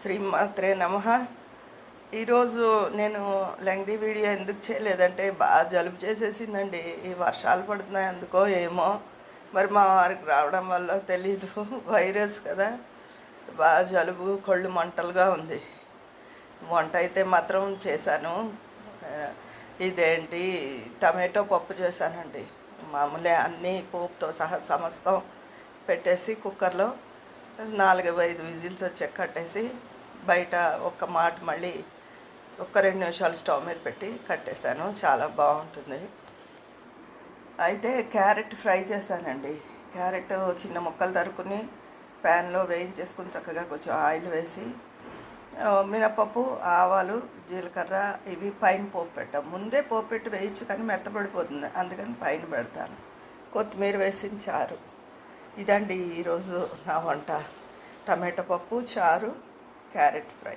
శ్రీమాత్రే నమః. ఈరోజు నేను లెంగ్తీ వీడియో ఎందుకు చేయలేదంటే బాగా జలుబు చేసేసిందండి. ఈ వర్షాలు పడుతున్నాయి అందుకో ఏమో, మరి మా వారికి రావడం వల్ల తెలీదు. వైరస్ కదా, బాగా జలుబు, కళ్ళు మంటలుగా ఉంది. వంట అయితే మాత్రం చేశాను. ఇదేంటి టమాటో పప్పు చేశానండి. మామూలే, అన్నీ పోపుతో సహా సమస్తం పెట్టేసి కుక్కర్లో 4-5 విజిల్స్ వచ్చాక కట్టేసి బయట ఒక్క మాట మళ్ళీ ఒక్క 2 నిమిషాలు స్టవ్ మీద పెట్టి కట్టేశాను. చాలా బాగుంటుంది. అయితే క్యారెట్ ఫ్రై చేశానండి. క్యారెట్ చిన్న ముక్కలు తరుక్కుని ప్యాన్లో వేయించేసుకుని చక్కగా కొంచెం ఆయిల్ వేసి మినపప్పు, ఆవాలు, జీలకర్ర ఇవి పైన పోపు పెట్టాం. ముందే పోపు పెట్టి వేయించు కానీ మెత్తపడిపోతుంది, అందుకని పైన పెడతాను. కొత్తిమీర వేసిన చారు. ఇదండి ఈరోజు నా వంట. టమాటో పప్పు, చారు, క్యారెట్ ఫ్రై.